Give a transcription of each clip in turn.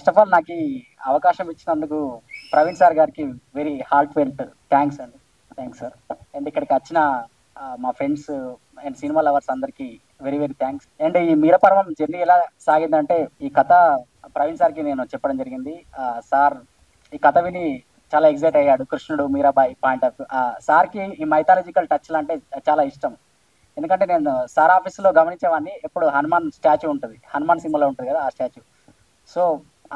First of all నాకు ఈ అవకాశం ఇచ్చినందుకు ప్రవీణ్ సార్ గారికి వెరీ హార్ట్ ఫెల్ట్ థ్యాంక్స్ అండి. Thanks sir. అండ్ ఇక్కడికి వచ్చిన మా ఫ్రెండ్స్ అండ్ సినిమా లవర్స్ అందరికీ వెరీ వెరీ థ్యాంక్స్. అండ్ ఈ మీరపర్వం జర్నీ ఎలా సాగిందంటే ఈ కథ ప్రవీణ్ సార్కి నేను చెప్పడం జరిగింది. సార్ ఈ కథ విని చాలా ఎగ్జైట్ అయ్యాడు. కృష్ణుడు మీరాబాయి పాయింట్ ఆఫ్ సార్కి ఈ మైథాలజికల్ టచ్లు అంటే చాలా ఇష్టం. ఎందుకంటే నేను సార్ ఆఫీస్లో గమనించేవాడిని, ఎప్పుడు హనుమాన్ స్టాచ్యూ ఉంటుంది, హనుమాన్ సింబల్ ఉంటుంది కదా ఆ స్టాచ్యూ. సో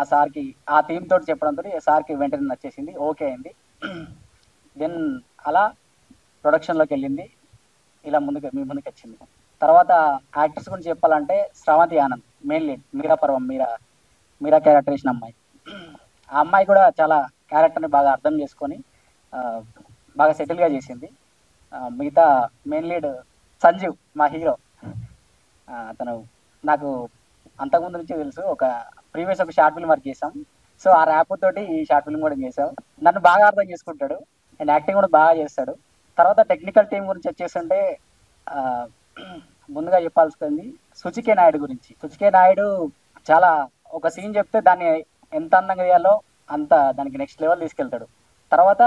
ఆ సార్కి ఆ థీమ్ తోటి చెప్పడంతో సార్కి వెంటనే నచ్చేసింది, ఓకే అయింది. దెన్ అలా ప్రొడక్షన్లోకి వెళ్ళింది, ఇలా మీ ముందుకు వచ్చింది. తర్వాత యాక్టర్స్ గురించి చెప్పాలంటే శ్రవంతి ఆనంద్ మెయిన్ లీడ్, మీరాపర్వం మీరా క్యారెక్టర్ వేసిన అమ్మాయి. ఆ అమ్మాయి కూడా చాలా క్యారెక్టర్ని బాగా అర్థం చేసుకొని బాగా సెటిల్గా చేసింది. మిగతా మెయిన్ లీడ్ సంజీవ్ మా హీరో. అతను నాకు అంతకుముందు నుంచి తెలుసు, ఒక ప్రీవియస్ ఒక షార్ట్ ఫిల్మ్ వర్క్ చేసాం. సో ఆ ర్యాప్ తోటి ఈ షార్ట్ ఫిల్మ్ కూడా చేసాం. నన్ను బాగా అర్థం చేసుకుంటాడు అండ్ యాక్టింగ్ కూడా బాగా చేస్తాడు. తర్వాత టెక్నికల్ టీం గురించి వచ్చేస్తుంటే ముందుగా చెప్పాల్సింది సుచికే నాయుడు గురించి. సుచికే నాయుడు చాలా ఒక సీన్ చెప్తే దాన్ని ఎంత అందంగా చేయాలో అంత దానికి నెక్స్ట్ లెవెల్ తీసుకెళ్తాడు. తర్వాత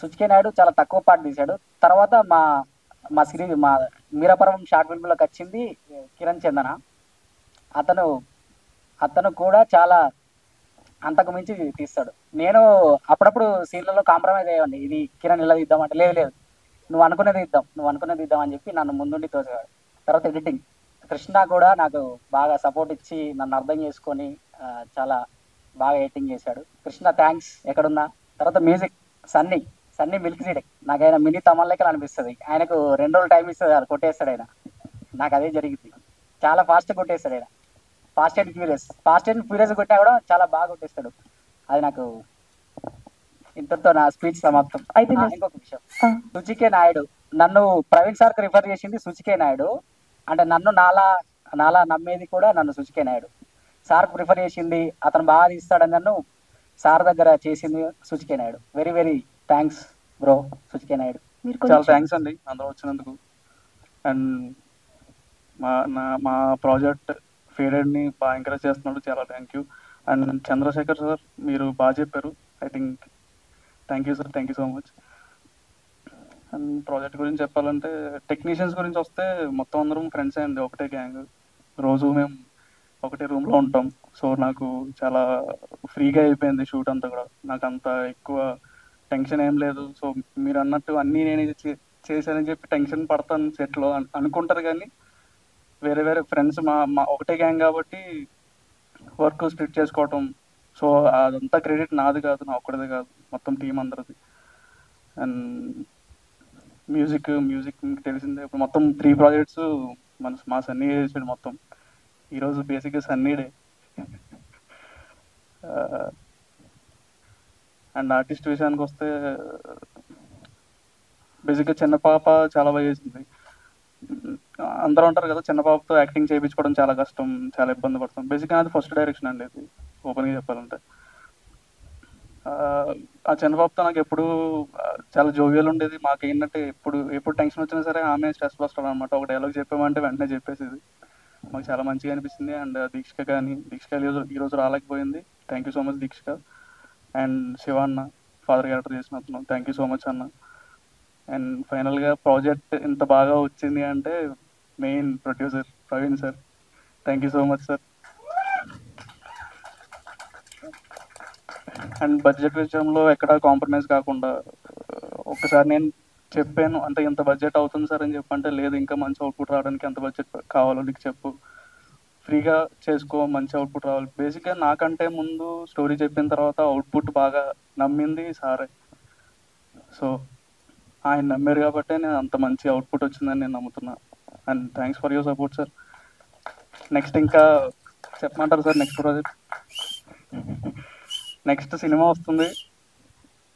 సుచికే నాయుడు చాలా తక్కువ పాట తీశాడు. తర్వాత మా సిరీస్ మా మీరపర్వం షార్ట్ ఫిల్మ్లోకి వచ్చింది కిరణ్ చందన. అతను కూడా చాలా అంతకు మించి తీస్తాడు. నేను అప్పుడప్పుడు సీన్లలో కాంప్రమైజ్ అయ్యేవాడిని, ఇది కిరణ్ ఇలా తీద్దాం అంటే లేదు నువ్వు అనుకునేది ఇద్దాం అని చెప్పి నన్ను ముందుండి తోసేవాడు. తర్వాత ఎడిటింగ్ కృష్ణ కూడా నాకు బాగా సపోర్ట్ ఇచ్చి నన్ను అర్థం చేసుకొని చాలా బాగా ఎడిటింగ్ చేశాడు. కృష్ణ థ్యాంక్స్ ఎక్కడున్నా. తర్వాత మ్యూజిక్ సన్నీ మిల్క్ సీడే, నాకు ఆయన మినీ తమన్ లెక్కలు అనిపిస్తుంది. ఆయనకు 2 రోజులు టైం ఇస్తుంది, అది కొట్టేస్తాడు ఆయన. నాకు అదే జరిగింది, చాలా ఫాస్ట్గా కొట్టేస్తాడు ఆయన. ఫాస్ట్ అండ్ ఫ్యూరియస్ కొట్టినా కూడా చాలా బాగా కొట్టేస్తాడు. అది నాకు ఇంతటితో నా స్పీచ్ సమాప్తం. అయితే ఇంకొక విషయం, సుచికే నాయుడు నన్ను ప్రవీణ్ సార్కి రిఫర్ చేసింది సుచికే నాయుడు. అంటే నన్ను నాలా నమ్మేది కూడా నన్ను సుచికే నాయుడు. సార్ ప్రిఫర్ చేసింది, అతను బాగా తీస్తాడని నన్ను సార్ దగ్గర చేసింది సుచికే Naidu. Very very thanks bro సుచికే నాయుడు. చాలా థ్యాంక్స్ అండి అందరూ వచ్చినందుకు. అండ్ మా ప్రాజెక్ట్ ఫేడెడ్ని బాగా ఎంకరేజ్ చేస్తున్నాడు, చాలా thank you. And Chandrasekhar sir మీరు బాగా చెప్పారు, I think thank you sir, thank you so much. And project గురించి చెప్పాలంటే టెక్నీషియన్స్ గురించి వస్తే మొత్తం అందరం ఫ్రెండ్స్ అయింది, ఒకటే గ్యాంగ్. రోజు మేము ఒకటే రూమ్లో ఉంటాం. సో నాకు చాలా ఫ్రీగా అయిపోయింది షూట్ అంతా కూడా, నాకు అంత ఎక్కువ టెన్షన్ ఏం లేదు. సో మీరు అన్నట్టు అన్నీ నేను చేశానని చెప్పి టెన్షన్ పడతాను సెట్లో అనుకుంటారు, కానీ వేరే ఫ్రెండ్స్ మా ఒకటే గ్యాంగ్ కాబట్టి వర్క్ స్ప్లిట్ చేసుకోవటం. సో అదంతా క్రెడిట్ నాది కాదు, నా ఒక్కడిదే కాదు, మొత్తం టీం అందరిది. అండ్ మ్యూజిక్ మీకు తెలిసిందే, ఇప్పుడు మొత్తం 3 ప్రాజెక్ట్స్ మా సన్నీ చేసాడు మొత్తం. ఈరోజు బేసిక్గా సన్నీ డే. అండ్ ఆర్టిస్ట్ విషయానికి వస్తే బేసిక్గా చిన్న పాప చాలా బాగా చేసింది. అందరూ ఉంటారు కదా, చిన్న పాపతో యాక్టింగ్ చేయించుకోవడం చాలా కష్టం, చాలా ఇబ్బంది పడతాం. బేసిక్గా అది ఫస్ట్ డైరెక్షన్ అండి, ఇది ఓపెన్గా చెప్పాలంటే. ఆ చిన్న పాపతో నాకు ఎప్పుడు చాలా జోవియల్ ఉండేది. మాకు ఏంటంటే ఎప్పుడు టెన్షన్ వచ్చినా సరే ఆమె స్ట్రెస్ బస్టర్ అనమాట. ఒక డైలాగ్ చెప్పామంటే వెంటనే చెప్పేసేది, మాకు చాలా మంచిగా అనిపిస్తుంది. అండ్ దీక్షిక ఈరోజు రాలేకపోయింది, thank you so much Deekshika. And Shiva అన్న ఫాదర్ క్యారెక్టర్ చేసినప్పుడు థ్యాంక్ యూ సో మచ్ అన్న. అండ్ ఫైనల్గా ప్రాజెక్ట్ ఇంత బాగా వచ్చింది అంటే main producer Praveen sir, thank you so much sir. And budget విషయంలో ఎక్కడా కాంప్రమైజ్ కాకుండా ఒక్కసారి నేను చెప్పాను, అంటే ఇంత బడ్జెట్ అవుతుంది సార్ అని చెప్పంటే, లేదు ఇంకా మంచి అవుట్పుట్ రావడానికి ఎంత బడ్జెట్ కావాలో నీకు చెప్పు, ఫ్రీగా చేసుకో, మంచి అవుట్పుట్ రావాలి. బేసిక్గా నాకంటే ముందు స్టోరీ చెప్పిన తర్వాత అవుట్పుట్ బాగా నమ్మింది సారే. సో ఆయన నమ్మారు కాబట్టి నేను అంత మంచి అవుట్పుట్ వచ్చిందని నేను నమ్ముతున్నా. And thanks for your support sir. Next ఇంకా చెప్పమంటారు sir? Next project next cinema వస్తుంది,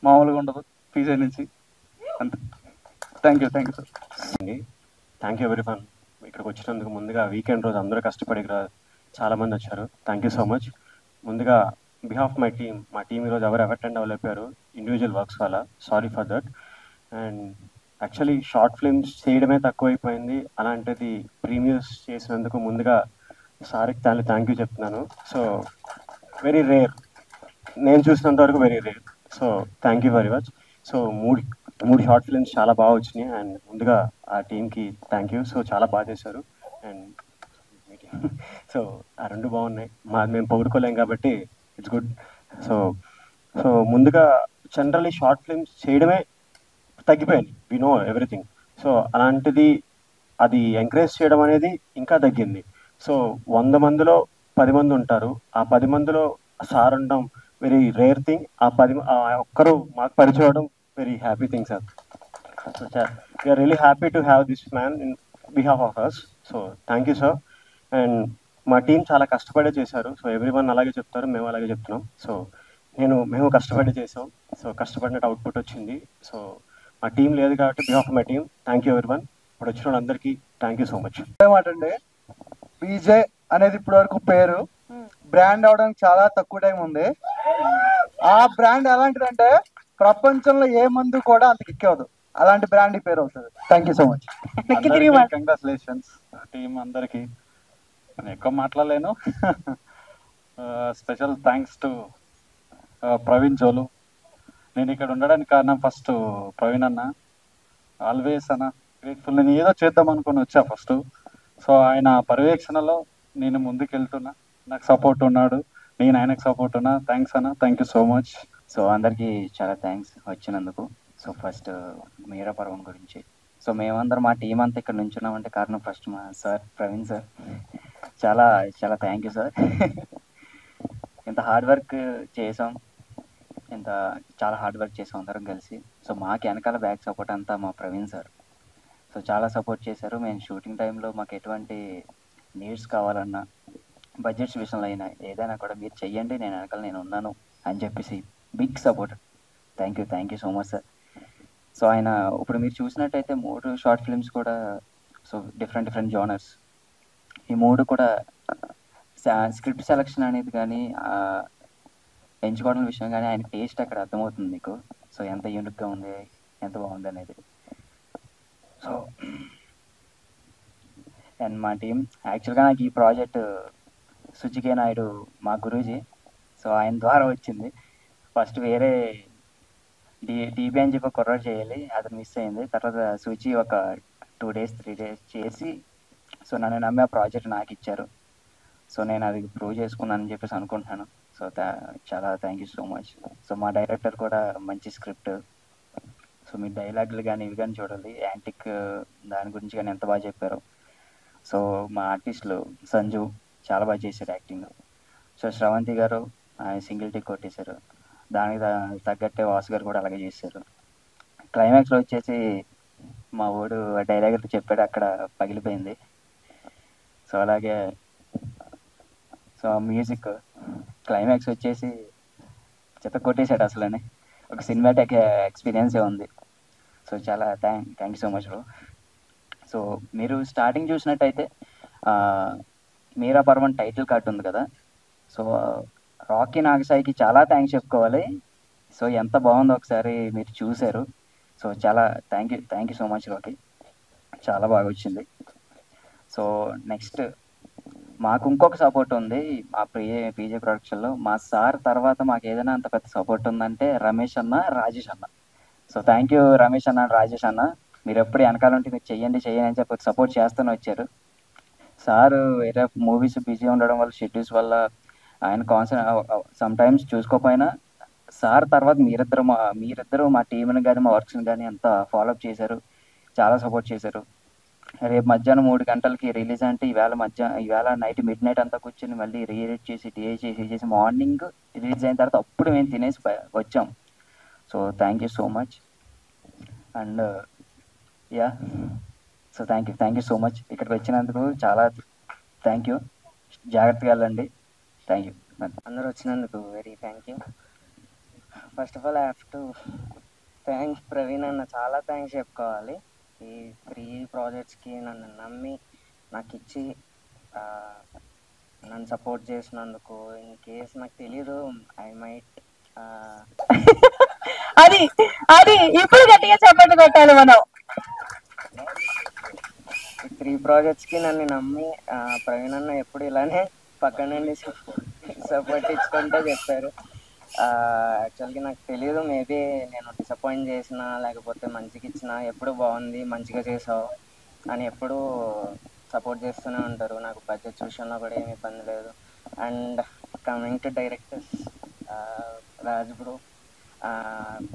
మామూలుగా ఉండదు పీజే నుంచి, అంతే. Thank you sir. Thank you everyone. ఇక్కడికి వచ్చినందుకు ముందుగా వీకెండ్ రోజు అందరూ కష్టపడి చాలామంది వచ్చారు, థ్యాంక్ యూ సో మచ్. ముందుగా బిహాఫ్ మా టీమ్ ఈరోజు ఎవరు అటెండ్ అవ్వలేకపోయారు ఇండివిజువల్ వర్క్స్ వల్ల, sorry for that. And actually short films చేయడమే తక్కువైపోయింది, అలాంటిది ప్రీమియర్స్ చేసినందుకు ముందుగా సార్కి థ్యాంక్ యూ చెప్తున్నాను. సో వెరీ రేర్, నేను చూసినంత వరకు very rare. So thank you very much. So మూడు మూడు షార్ట్ ఫిల్మ్స్ చాలా బాగా వచ్చినాయి, అండ్ ముందుగా ఆ టీంకి థ్యాంక్ యూ. సో చాలా బాగా చేశారు, అండ్ సో ఆ రెండు బాగున్నాయి. మేము పొగుడుకోలేం కాబట్టి ఇట్స్ గుడ్. సో సో ముందుగా జనరల్లీ షార్ట్ ఫిల్మ్స్ చేయడమే తగ్గిపోయింది, వి నో ఎవ్రీథింగ్. సో అలాంటిది అది ఎంకరేజ్ చేయడం అనేది ఇంకా తగ్గింది. సో 100 మందిలో 10 మంది ఉంటారు, ఆ 10 మందిలో సార్ ఉండడం వెరీ రేర్ థింగ్. ఆ ఒక్కరు మాకు పరిచయం అవడం very happy thing sir. So we are really happy to have this man in behalf of us. So thank you sir. And మా టీం చాలా కష్టపడే చేశారు. సో ఎవ్రీ వన్ అలాగే చెప్తారు, మేము అలాగే చెప్తున్నాం. సో మేము కష్టపడి చేసాం, సో కష్టపడినట్టు అవుట్పుట్ వచ్చింది. సో మా టీం లేదు కాబట్టి behalf my team thank you everyone. ఇప్పుడు వచ్చిన వాళ్ళందరికీ థ్యాంక్ యూ సో మచ్. ఏమాటండి, పీజే అనేది ఇప్పటి వరకు పేరు బ్రాండ్ అవడానికి చాలా తక్కువ టైం ఉంది. ఆ బ్రాండ్ ఎలాంటిదంటే ప్రపంచంలో ఏ మందు కూడా అంత ఎక్కవదు, అలాంటి బ్రాండ్ పేరు అవుతుంది. Thank you so much. Congratulations team అందరికి. నేను ఎక్కువ మాట్లాడలేను. స్పెషల్ థ్యాంక్స్ టు ప్రవీణ్ జోలు. నేను ఇక్కడ ఉండడానికి కారణం ఫస్ట్ ప్రవీణ్ అన్న, ఆల్వేస్ అన్న గ్రేట్ఫుల్. నేను ఏదో చేద్దాం అనుకుని వచ్చా ఫస్ట్. సో ఆయన పర్యవేక్షణలో నేను ముందుకు వెళ్తున్నా, నాకు సపోర్ట్ ఉన్నాడు, నేను ఆయనకు సపోర్ట్ ఉన్నా. థ్యాంక్స్ అన్న, thank you so much. So అందరికీ చాలా థ్యాంక్స్ వచ్చినందుకు. సో ఫస్ట్ మీరా పర్వం గురించి, సో మేమందరం మా టీం అంతా ఇక్కడ నుంచున్నామంటే కారణం ఫస్ట్ మా సార్ ప్రవీణ్ సార్. చాలా చాలా థ్యాంక్ యూ సార్. ఇంత హార్డ్ వర్క్ చేసాం, చాలా హార్డ్ వర్క్ చేసాం అందరం కలిసి. సో మాకు వెనకాల బ్యాక్ సపోర్ట్ అంతా మా ప్రవీణ్ సార్. సో చాలా సపోర్ట్ చేశారు. మేము షూటింగ్ టైంలో మాకు ఎటువంటి నీడ్స్ కావాలన్నా, బడ్జెట్స్ విషయంలో అయినా ఏదైనా కూడా మీరు చెయ్యండి, నేను ఉన్నాను అని చెప్పేసి big support. Thank you so much sir. So ఆయన ఇప్పుడు మీరు చూసినట్టయితే 3 షార్ట్ ఫిల్మ్స్ కూడా సో డిఫరెంట్ జోనర్స్. ఈ 3 కూడా స్క్రిప్ట్ సెలక్షన్ అనేది కానీ ఎంచుకోవడం విషయం కానీ ఆయన టేస్ట్ అక్కడ అర్థమవుతుంది మీకు. సో ఎంత యూనిక్గా ఉంది, ఎంత బాగుంది అనేది. సో అండ్ మా టీం యాక్చువల్గా నాకు ఈ ప్రాజెక్ట్ సుచికే నాయుడు మా గురూజీ, సో ఆయన ద్వారా వచ్చింది. ఫస్ట్ వేరే డీబీ అని చెప్పి కుర్రాడు చేయాలి, అది మిస్ అయింది. తర్వాత సుచి ఒక 2 days 3 days చేసి సో నన్ను నమ్మి ఆ ప్రాజెక్ట్ నాకు ఇచ్చారు. సో నేను అది ప్రూవ్ చేసుకున్నానని చెప్పేసి అనుకుంటున్నాను. సో చాలా thank you so much. So మా డైరెక్టర్ కూడా మంచి స్క్రిప్ట్, సో మీ డైలాగులు కానీ ఇవి కానీ చూడాలి, యాంటిక్ దాని గురించి కానీ ఎంత బాగా చెప్పారు. సో మా ఆర్టిస్టులు సంజు చాలా బాగా చేశారు యాక్టింగ్. సో శ్రవంతి గారు ఆయన సింగిల్ టిక్ కొట్టేశారు, దానికి తగ్గట్టే వాసు గారు కూడా అలాగే చేశారు. క్లైమాక్స్లో వచ్చేసి మా ఊడు డైలాగ్ చెప్పాడు, అక్కడ పగిలిపోయింది. సో అలాగే సో మ్యూజిక్ క్లైమాక్స్ వచ్చేసి చెత్త కొట్టేశాడు అసలని, ఒక సినిమాటిక్ ఎక్స్పీరియన్సే ఉంది. సో చాలా thank you so much bro. So మీరు స్టార్టింగ్ చూసినట్టయితే మీరా పర్వం టైటిల్ కార్డ్ ఉంది కదా, సో రాకీ నాగసాయికి చాలా థ్యాంక్స్ చెప్పుకోవాలి. సో ఎంత బాగుందో ఒకసారి మీరు చూశారు. సో చాలా thank you so much Rocky, చాలా బాగా వచ్చింది. సో నెక్స్ట్ మాకు ఇంకొక సపోర్ట్ ఉంది మా పీజే ప్రొడక్షన్లో. మా సార్ తర్వాత మాకు ఏదైనా అంత పెద్ద సపోర్ట్ ఉందంటే రమేష్ అన్న, రాజేష్ అన్న. సో థ్యాంక్ యూ రమేష్ అన్న, రాజేష్ అన్న. మీరు ఎప్పుడు వెనకాల ఉంటే మీరు చెయ్యండి అని చెప్పి సపోర్ట్ చేస్తూనే వచ్చారు. సార్ వేరే మూవీస్ బిజీ ఉండడం వల్ల, షెడ్యూల్స్ వల్ల ఆయన సమ్ టైమ్స్ చూసుకోకపోయినా సార్ తర్వాత మీరిద్దరు మా టీంని కానీ మా వర్క్స్ని కానీ అంతా ఫాలోఅప్ చేశారు, చాలా సపోర్ట్ చేశారు. రేపు మధ్యాహ్నం 3 గంటలకి రిలీజ్ అంటే ఇవాళ నైట్ మిడ్ నైట్ అంతా కూర్చొని మళ్ళీ రీఎడిట్ చేసి టీఏ చేసి మార్నింగ్ రిలీజ్ అయిన తర్వాత అప్పుడు మేము తినేసి వచ్చాం. So thank you so much. And yeah so thank you so much. ఇక్కడికి వచ్చినందుకు చాలా థ్యాంక్ యూ. జాగ్రత్తగా వెళ్ళండి. Thank you. అందరూ వచ్చినందుకు very thank you. First of all I have to thank Praveen అన్న, చాలా థ్యాంక్స్ చెప్పుకోవాలి. ఈ 3 ప్రాజెక్ట్స్కి నన్ను నమ్మి నాకు ఇచ్చి నన్ను సపోర్ట్ చేసినందుకు. ఇన్ కేస్ నాకు తెలీదు, ఐ మైట్ అది ఇప్పుడు గట్టిగా చెప్పండి కొట్టాలి మనం. ఈ 3 ప్రాజెక్ట్స్కి నన్ను నమ్మి ప్రవీణ్ అన్న ఎప్పుడు ఇలానే పక్కన నుండి సపోర్ట్ ఇచ్చుకుంటే చెప్పారు. యాక్చువల్గా నాకు తెలియదు, మేబీ నేను డిసప్పాయింట్ చేసిన లేకపోతే మంచిగా ఇచ్చిన ఎప్పుడు బాగుంది మంచిగా చేసావు అని ఎప్పుడూ సపోర్ట్ చేస్తూనే ఉంటారు. నాకు బడ్జెట్ విషయంలో కూడా ఏమి ఇబ్బంది లేదు. And coming to directors, Raj bro,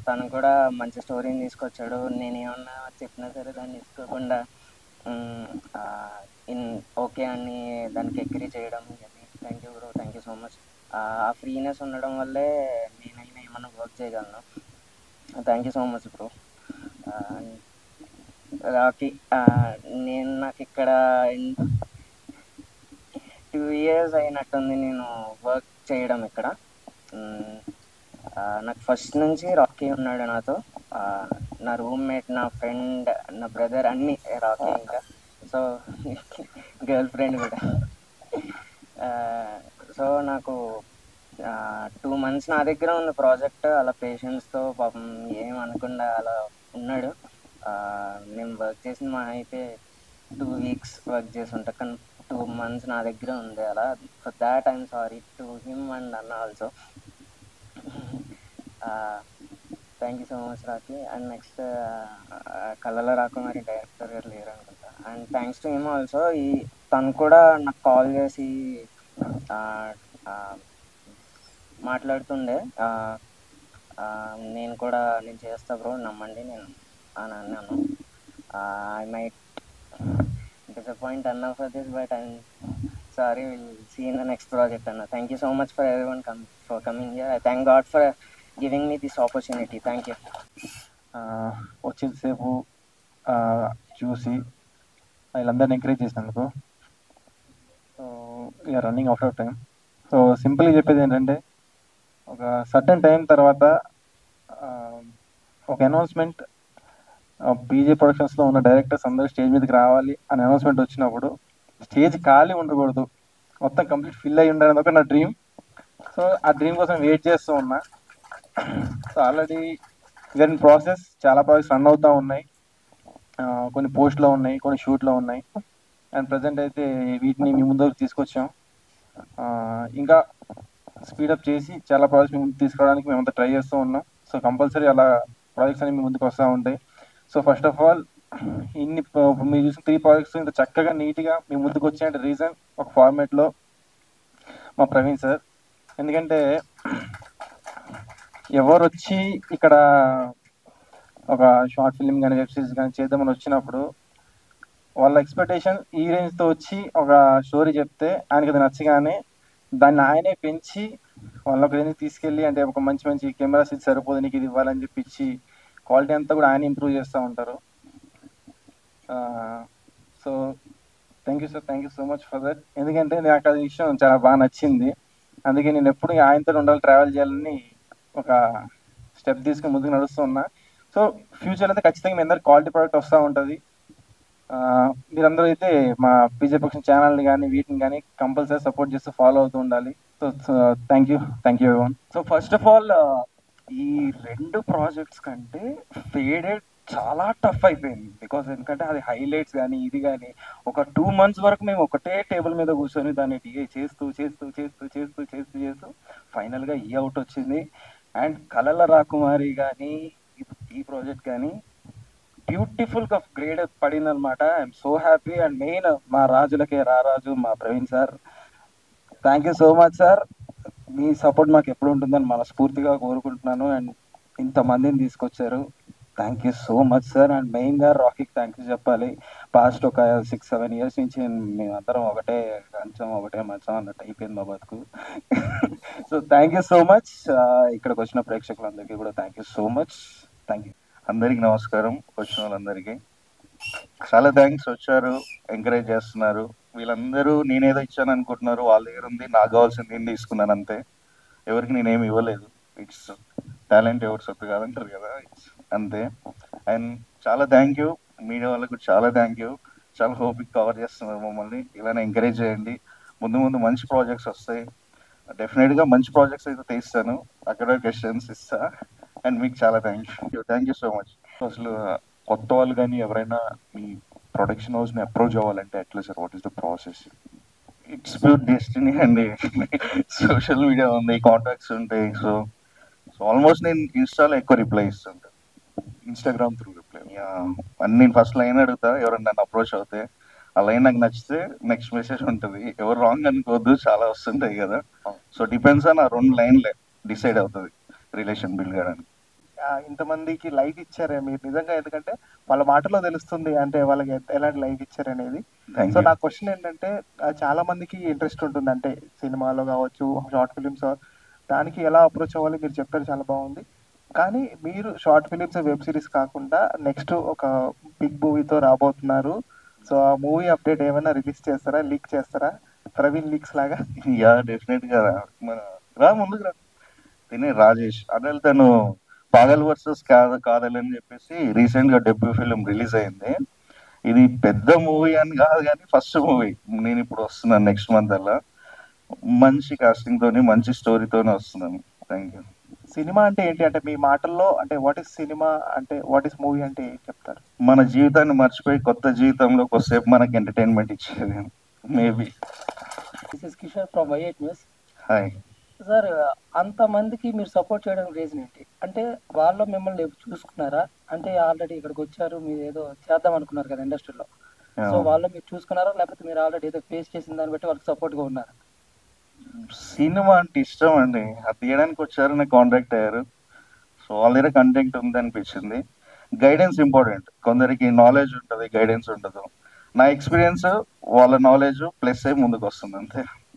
తను కూడా మంచి స్టోరీని తీసుకొచ్చాడు. నేను ఏమన్నా చెప్పినా సరే దాన్ని తీసుకోకుండా ఇన్ ఓకే అని దానికి అగ్రీ చేయడం. Thank you bro, thank you so much. ఆ ఫ్రీనెస్ ఉండడం వల్లే నేనైనా ఏమన్నా వర్క్ చేయగలను. Thank you so much bro. Rocky, నాకు ఇక్కడ 2 years అయినట్టుంది నేను వర్క్ చేయడం ఇక్కడ. నాకు ఫస్ట్ నుంచి రాకీ ఉన్నాడు నాతో. నా రూమ్మేట్, నా ఫ్రెండ్, నా బ్రదర్ అన్నీ రాకీ. ఇంకా సో గర్ల్ ఫ్రెండ్ కూడా. సో నాకు 2 months నా దగ్గర ఉన్న ప్రాజెక్ట్ అలా పేషెన్స్తో పాపం ఏం అనకుండా అలా ఉన్నాడు. నేను వర్క్ చేసిన మా అయితే 2 weeks వర్క్ చేసి ఉంటా, కానీ 2 months నా దగ్గర ఉంది అలా. For that I'm sorry to him and అన్న also. Thank you so much Rocky. And next కళ్ళల రాకుమారి డైరెక్టర్ గారు లేరు అనుకుంటా. And thanks to him also. తను కూడా నాకు కాల్ చేసి మాట్లాడుతుండే. నేను కూడా నేను చేస్తా బ్రో, నమ్మండి నేను అని అన్నాను. I might disappoint Anna for this, but I'm sorry, we'll see in the next project Anna. Thank you so much for everyone for coming here. I thank God for giving me this opportunity. Thank you. వచ్చేసేపు చూసి వీళ్ళందరినీ ఎంకరేజ్ చేసినందుకు. So we are running out of time. So సింపుల్గా చెప్పేది ఏంటంటే, ఒక certain time తర్వాత ఒక అనౌన్స్మెంట్ పీజే ప్రొడక్షన్స్లో ఉన్న డైరెక్టర్స్ అందరూ స్టేజ్ మీదకి రావాలి అని అనౌన్స్మెంట్ వచ్చినప్పుడు స్టేజ్ ఖాళీ ఉండకూడదు, మొత్తం కంప్లీట్ ఫిల్ అయ్యి ఉండాలని ఒక నా డ్రీమ్. సో ఆ డ్రీమ్ కోసం వెయిట్ చేస్తూ ఉన్నా. సో ఆల్రెడీ ఇవన్నీ ప్రాసెస్, చాలా ప్రాజెక్ట్స్ రన్ అవుతూ ఉన్నాయి. కొన్ని పోస్ట్లో ఉన్నాయి, కొన్ని షూట్లో ఉన్నాయి. అండ్ ప్రజెంట్ అయితే వీటిని మీ ముందుకు తీసుకొచ్చాం. ఇంకా స్పీడప్ చేసి చాలా ప్రాజెక్ట్స్ మీ ముందు తీసుకురావడానికి మేమంతా ట్రై చేస్తూ ఉన్నాం. సో కంపల్సరీ అలా ప్రాజెక్ట్స్ అనేవి మీ ముందుకు వస్తూ ఉంటాయి. సో ఫస్ట్ ఆఫ్ ఆల్ మీరు చూసిన 3 ప్రాజెక్ట్స్ ఇంత చక్కగా నీట్గా మీ ముందుకు వచ్చే రీజన్ ఒక ఫార్మేట్లో మా ప్రవీణ్ సార్. ఎందుకంటే ఎవరు వచ్చి ఇక్కడ ఒక షార్ట్ ఫిల్మ్ కానీ వెబ్ సిరీస్ కానీ చేద్దామని వచ్చినప్పుడు వాళ్ళ ఎక్స్పెక్టేషన్ ఈ రేంజ్తో వచ్చి ఒక స్టోరీ చెప్తే ఆయనకి అది నచ్చగానే దాన్ని ఆయనే పెంచి వాళ్ళ ఒక రేంజ్ తీసుకెళ్ళి, అంటే ఒక మంచి మంచి కెమెరాస్ ఇది సరిపోదు నీకు ఇది ఇవ్వాలని చెప్పించి క్వాలిటీ అంతా కూడా ఆయన ఇంప్రూవ్ చేస్తూ ఉంటారు. So thank you sir, thank you so much for that. ఎందుకంటే నాకు అది విషయం చాలా బాగా నచ్చింది. అందుకే నేను ఎప్పుడు ఆయనతో ఉండాలి, ట్రావెల్ చేయాలని ఒక స్టెప్ తీసుకుని ముందుకు నడుస్తూ ఉన్నా. సో ఫ్యూచర్ అయితే ఖచ్చితంగా మీ అందరికి క్వాలిటీ ప్రోడక్ట్ వస్తూ ఉంటుంది. మీరందరూ అయితే మా పీజే ప్రొడక్షన్ ఛానల్ని కానీ వీటిని కానీ కంపల్సరీ సపోర్ట్ చేస్తూ ఫాలో అవుతూ ఉండాలి. So thank you everyone. So first of all ఈ 2 ప్రాజెక్ట్స్ కంటే ఫేడెడ్ చాలా టఫ్ అయిపోయింది. బికాస్ ఎందుకంటే అది హైలైట్స్ కానీ ఇది కానీ ఒక 2 months వరకు మేము ఒకటే టేబుల్ మీద కూర్చొని దాన్ని డిఏ చేస్తూ చేస్తూ చేస్తూ చేస్తూ చేస్తూ చేస్తూ ఫైనల్గా ఈ అవుట్ వచ్చింది. అండ్ కలల రాకుమారి కానీ ఈ ప్రాజెక్ట్ కానీ బ్యూటిఫుల్గా గ్రేడ్ పడింది అనమాట. I'm so happy. And main మా రాజులకే రారాజు మా Praveen sir, thank you so much sir. Me support మాకు ఎప్పుడు ఉంటుందని మనస్ఫూర్తిగా కోరుకుంటున్నాను. అండ్ ఇంతమందిని తీసుకొచ్చారు, thank you so much sir. And మెయిన్గా రాకీకి థ్యాంక్ యూ చెప్పాలి. పాస్ట్ ఒక 6-7 years నుంచి మేమందరం ఒకటే కంచం ఒకటే మంచం అన్నట్టు అయిపోయింది మా బతుకు. So thank you so much. ఇక్కడికి వచ్చిన ప్రేక్షకులందరికీ కూడా thank you so much. Thank you. అందరికి నమస్కారం. వచ్చిన వాళ్ళందరికీ చాలా థ్యాంక్స్. వచ్చారు, ఎంకరేజ్ చేస్తున్నారు. వీళ్ళందరూ నేనేదో ఇచ్చాను అనుకుంటున్నారు. వాళ్ళ దగ్గర ఉంది, నాకు కావాల్సింది నేను తీసుకున్నాను అంతే. ఎవరికి నేనేమి ఇవ్వలేదు. ఇట్స్ టాలెంట్ ఎవరు సొత్తు కాదంటారు కదా, ఇట్స్ అంతే. అండ్ చాలా థ్యాంక్ యూ మీడియా వాళ్ళకు, చాలా థ్యాంక్ యూ. చాలా హోపిక్ కవర్ చేస్తున్నారు మమ్మల్ని. ఇలానే ఎంకరేజ్ చేయండి. ముందు ముందు మంచి ప్రాజెక్ట్స్ వస్తాయి. డెఫినెట్గా మంచి ప్రాజెక్ట్స్ అయితే తీస్తాను, అక్కడ క్వశ్చన్స్ ఇస్తా. అండ్ మీకు చాలా థ్యాంక్ యూ సో మచ్. అసలు కొత్త వాళ్ళు కానీ ఎవరైనా మీ ప్రొడక్షన్ హౌస్ని అప్రోచ్ అవ్వాలంటే ఎట్లా sir? What is the process? It's pure destiny అండి. సోషల్ మీడియా ఉంది, కాంటాక్ట్స్ ఉంటాయి. సో ఆల్మోస్ట్ నేను ఇన్స్టాలో ఎక్కువ రిప్లై ఇస్తుంటాను. Instagram through reply. నేను ఫస్ట్ లైన్ అడుగుతా, ఎవరైనా నన్ను అప్రోచ్ అవుతే ఆ లైన్ నాకు నచ్చితే నెక్స్ట్ మెసేజ్ ఉంటుంది. ఎవరు రాంగ్ అనుకోవద్దు, చాలా వస్తుంటాయి కదా. సో డిపెండ్స్ ఆన్ ఆ 2 లైన్లే డిసైడ్ అవుతుంది రిలేషన్ బిల్డ్ చేయడానికి. ఇంతమందికి లైక్ ఇచ్చారే మీరు నిజంగా, ఎందుకంటే వాళ్ళ మాటలో తెలుస్తుంది అంటే వాళ్ళకి ఎలాంటి లైక్ ఇచ్చారనేది. సో నా క్వశ్చన్ ఏంటంటే చాలా మందికి ఇంట్రెస్ట్ ఉంటుంది అంటే సినిమాలో కావచ్చు, షార్ట్ ఫిలిమ్స్, దానికి ఎలా అప్రోచ్ అవ్వాలి మీరు చెప్పారు, చాలా బాగుంది. కానీ మీరు షార్ట్ ఫిలిమ్స్, వెబ్ సిరీస్ కాకుండా నెక్స్ట్ ఒక బిగ్ మూవీతో రాబోతున్నారు. సో ఆ మూవీ అప్డేట్ ఏమైనా రిలీజ్ చేస్తారా, లీక్ చేస్తారా, ప్రవీణ్ లీక్స్ లాగా? యా డెఫినెట్ గా రా ముందుకు రా. తినే రాజేష్ అనిల్ తను పాగల్ వర్సెస్ కాదల్ అని చెప్పేసి రీసెంట్ గా డెబ్యూ ఫిలిం రిలీజ్ అయింది. ఇది పెద్ద మూవీ అని కాదు కానీ ఫస్ట్ మూవీ. నేను ఇప్పుడు వస్తున్నాను నెక్స్ట్ మంత్ అలా. మంచి కాస్టింగ్ తోని, మంచి స్టోరీతోనే వస్తున్నాను. Thank you. సినిమా అంటే ఏంటి అంటే మీ మాటల్లో అంటే వాట్ ఇస్ సినిమా అంటే, వాట్ ఇస్ మూవీ అంటే ఏం చెప్తారు? మన జీవితాన్ని మర్చిపోయి కొత్త జీవితంలో కొద్దిసేపు మనకి ఎంటర్టైన్మెంట్ ఇచ్చేది maybe. This is Kishore from YT news. Hi sir, అంతమందికి మీరు సపోర్ట్ చేయడానికి రీజన్ ఏంటి? అంటే వాళ్ళు మిమ్మల్ని చూసుకున్నారా? అంటే ఆల్రెడీ ఇక్కడికి వచ్చారు, మీరు ఏదో చేద్దాం అనుకున్నారు కదా ఇండస్ట్రీలో, సో వాళ్ళు మీరు చూసుకున్నారా, లేకపోతే మీరు ఆల్రెడీ ఏదో ఫేస్ చేసిన దాన్ని బట్టి వాళ్ళకి సపోర్ట్గా ఉన్నారా? సినిమా అంటే ఇష్టం అండి, అది తీయడానికి వచ్చారు, నాకు కాంటాక్ట్ అయ్యారు. సో వాళ్ళ దగ్గర కంటెంట్ ఉంది అనిపించింది. Guidance important. కొందరికి నాలెడ్జ్ ఉంటుంది, గైడెన్స్ ఉండదు. నా ఎక్స్పీరియన్స్ వాళ్ళ నాలెడ్జ్ ప్లస్ అయి ముందుకు వస్తుంది అంతే.